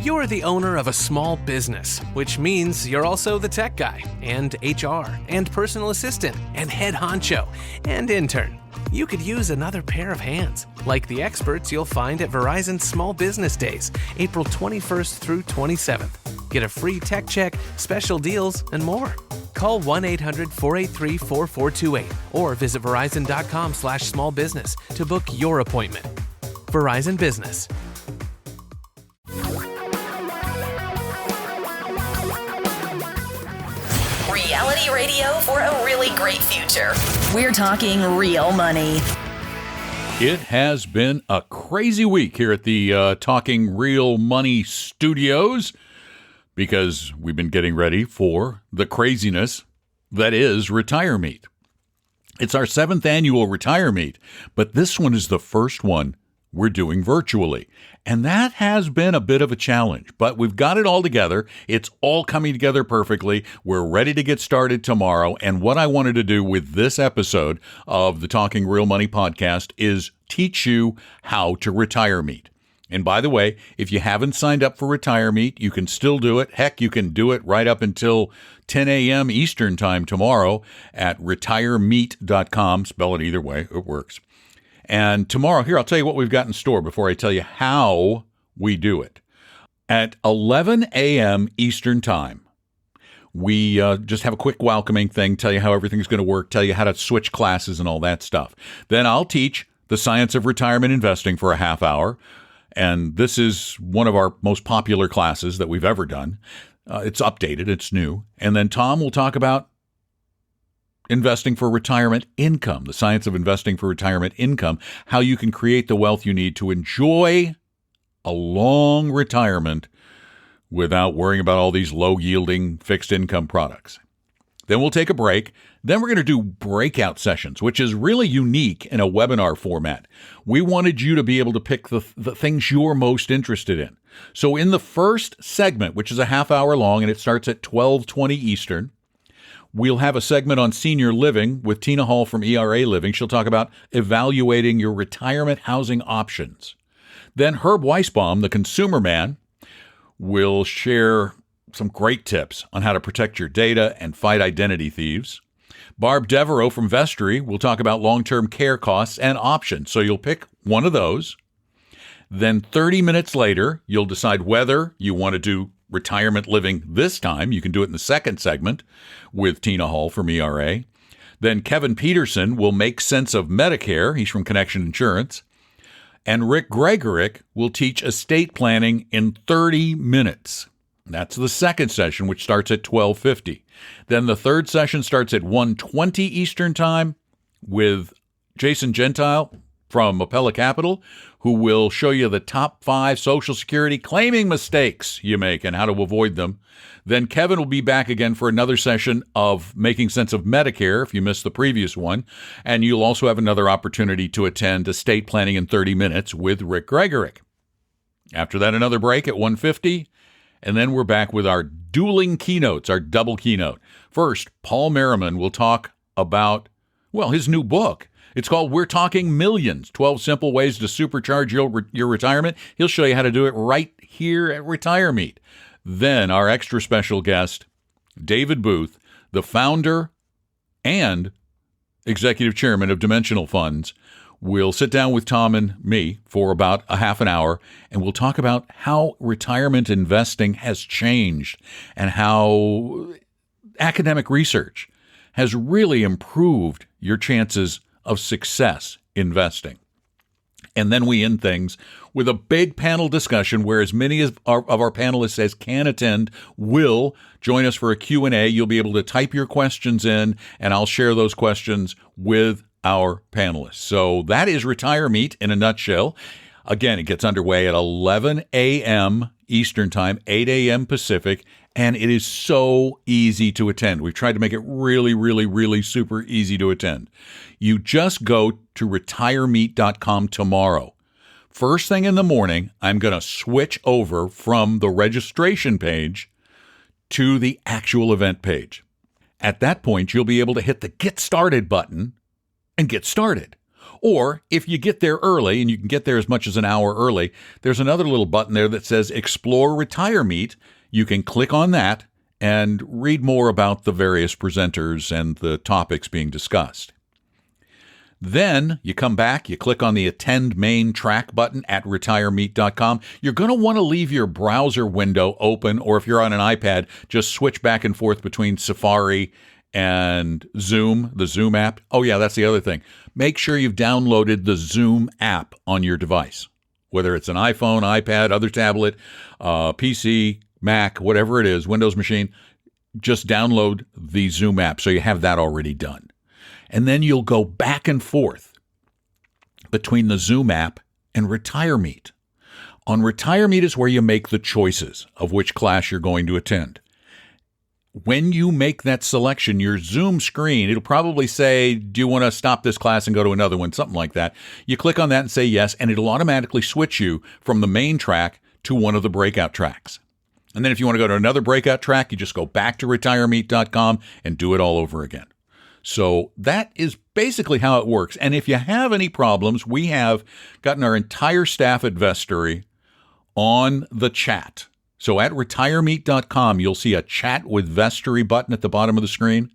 You're the owner of a small business, which means you're also the tech guy, and HR, and personal assistant, and head honcho, and intern. You could use another pair of hands, like the experts you'll find at Verizon Small Business Days, April 21st through 27th. Get a free tech check, special deals, and more. Call 1-800-483-4428 or visit verizon.com/smallbusiness to book your appointment. Verizon Business. Reality radio for a really great future. We're talking real money. It has been a crazy week here at the Talking Real Money Studios because we've been getting ready for the craziness that is RetireMeet. It's our 7th annual RetireMeet, but this one is the first one we're doing virtually. And that has been a bit of a challenge, but we've got it all together. It's all coming together perfectly. We're ready to get started tomorrow. And what I wanted to do with this episode of the Talking Real Money podcast is teach you how to RetireMeet. And by the way, if you haven't signed up for RetireMeet, you can still do it. Heck, you can do it right up until 10 a.m. Eastern time tomorrow at RetireMeet.com. Spell it either way. It works. And tomorrow, here, I'll tell you what we've got in store before I tell you how we do it. At 11 a.m. Eastern Time, we just have a quick welcoming thing, tell you how everything's going to work, tell you how to switch classes and all that stuff. Then I'll teach the science of retirement investing for a half hour. And this is one of our most popular classes that we've ever done. It's updated. It's new. And then Tom will talk about investing for retirement income, the science of investing for retirement income, how you can create the wealth you need to enjoy a long retirement without worrying about all these low-yielding fixed income products. Then we'll take a break. Then we're going to do breakout sessions, which is really unique in a webinar format. We wanted you to be able to pick the things you're most interested in. So in the first segment, which is a half hour long, and it starts at 12:20 Eastern, we'll have a segment on senior living with Tina Hall from ERA Living. She'll talk about evaluating your retirement housing options. Then Herb Weisbaum, the consumer man, will share some great tips on how to protect your data and fight identity thieves. Barb Devereaux from Vestry will talk about long-term care costs and options. So you'll pick one of those. Then 30 minutes later, you'll decide whether you want to do retirement living this time. You can do it in the second segment with Tina Hall from ERA. Then Kevin Peterson will make sense of Medicare. He's from Connection Insurance. And Rick Gregorick will teach estate planning in 30 minutes. That's the second session, which starts at 12:50. Then the third session starts at 1:20 Eastern Time with Jason Gentile from Appella Capital, who will show you the top 5 Social Security claiming mistakes you make and how to avoid them. Then Kevin will be back again for another session of Making Sense of Medicare, if you missed the previous one. And you'll also have another opportunity to attend Estate Planning in 30 Minutes with Rick Gregorick. After that, another break at 1:50. And then we're back with our dueling keynotes, our double keynote. First, Paul Merriman will talk about, well, his new book. It's called We're Talking Millions, 12 Simple Ways to Supercharge Your Retirement. He'll show you how to do it right here at RetireMeet. Then our extra special guest, David Booth, the founder and executive chairman of Dimensional Funds, will sit down with Tom and me for about a half an hour, and we'll talk about how retirement investing has changed and how academic research has really improved your chances of success investing. And then we end things with a big panel discussion where as many of our panelists as can attend will join us for a Q&A. You'll be able to type your questions in, and I'll share those questions with our panelists. So that is RetireMeet in a nutshell. Again, it gets underway at 11 a.m. Eastern Time, 8 a.m. Pacific, and it is so easy to attend. We've tried to make it really, really, really super easy to attend. You just go to RetireMeet.com tomorrow. First thing in the morning, I'm going to switch over from the registration page to the actual event page. At that point, you'll be able to hit the Get Started button and get started. Or if you get there early, and you can get there as much as an hour early, there's another little button there that says Explore RetireMeet. You can click on that and read more about the various presenters and the topics being discussed. Then you come back, you click on the Attend Main Track button at RetireMeet.com. You're going to want to leave your browser window open, or if you're on an iPad, just switch back and forth between Safari and Zoom, the Zoom app. Oh yeah, that's the other thing. Make sure you've downloaded the Zoom app on your device, whether it's an iPhone, iPad, other tablet, PC, Mac, whatever it is, Windows machine. Just download the Zoom app so you have that already done. And then you'll go back and forth between the Zoom app and RetireMeet. On RetireMeet is where you make the choices of which class you're going to attend. When you make that selection, your Zoom screen, it'll probably say, do you want to stop this class and go to another one? Something like that. You click on that and say yes, and it'll automatically switch you from the main track to one of the breakout tracks. And then if you want to go to another breakout track, you just go back to RetireMeet.com and do it all over again. So that is basically how it works. And if you have any problems, we have gotten our entire staff at Vestory on the chat. So at RetireMeet.com, you'll see a Chat with Vestory button at the bottom of the screen.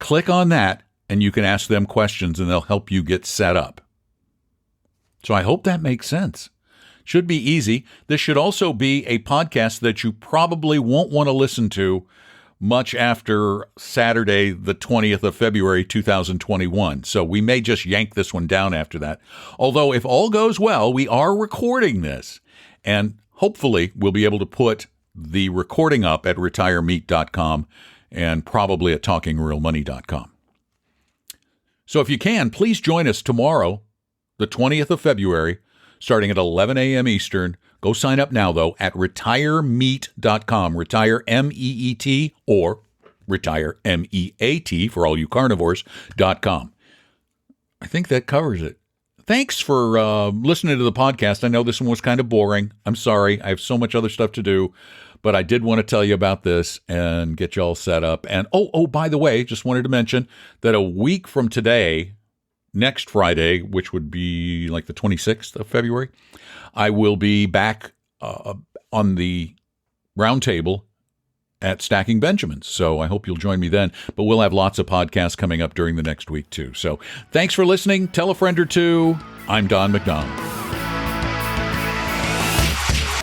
Click on that, and you can ask them questions, and they'll help you get set up. So I hope that makes sense. Should be easy. This should also be a podcast that you probably won't want to listen to much after Saturday, the 20th of February, 2021. So we may just yank this one down after that. Although if all goes well, we are recording this, and hopefully we'll be able to put the recording up at RetireMeet.com and probably at TalkingRealMoney.com. So if you can, please join us tomorrow, the 20th of February, starting at 11 a.m. Eastern. Go sign up now, though, at RetireMeet.com, Retire M-E-E-T, or Retire M-E-A-T for all you carnivores.com. I think that covers it. Thanks for listening to the podcast. I know this one was kind of boring. I'm sorry. I have so much other stuff to do, but I did want to tell you about this and get you all set up. And oh, by the way, just wanted to mention that a week from today, next Friday, which would be like the 26th of February, I will be back on the roundtable at Stacking Benjamins. So I hope you'll join me then. But we'll have lots of podcasts coming up during the next week, too. So thanks for listening. Tell a friend or two. I'm Don McDonald.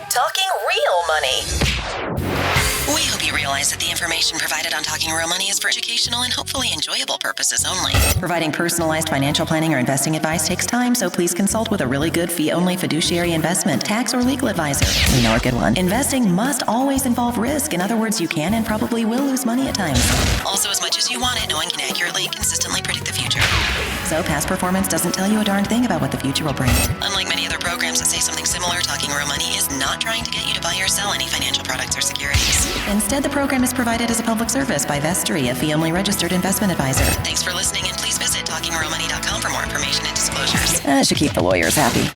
Talking real money. We hope you realize that the information provided on Talking Real Money is for educational and hopefully enjoyable purposes only. Providing personalized financial planning or investing advice takes time, so please consult with a really good fee-only fiduciary investment, tax, or legal advisor. We know a good one. Investing must always involve risk. In other words, you can and probably will lose money at times. Also, as much as you want it, no one can accurately, consistently predict the future. So past performance doesn't tell you a darn thing about what the future will bring. Unlike many other programs that say something similar, Talking Real Money is not trying to get you to buy or sell any financial products or securities. Instead, the program is provided as a public service by Vestory, a fee-only registered investment advisor. Thanks for listening, and please visit TalkingRealMoney.com for more information and disclosures. That should keep the lawyers happy.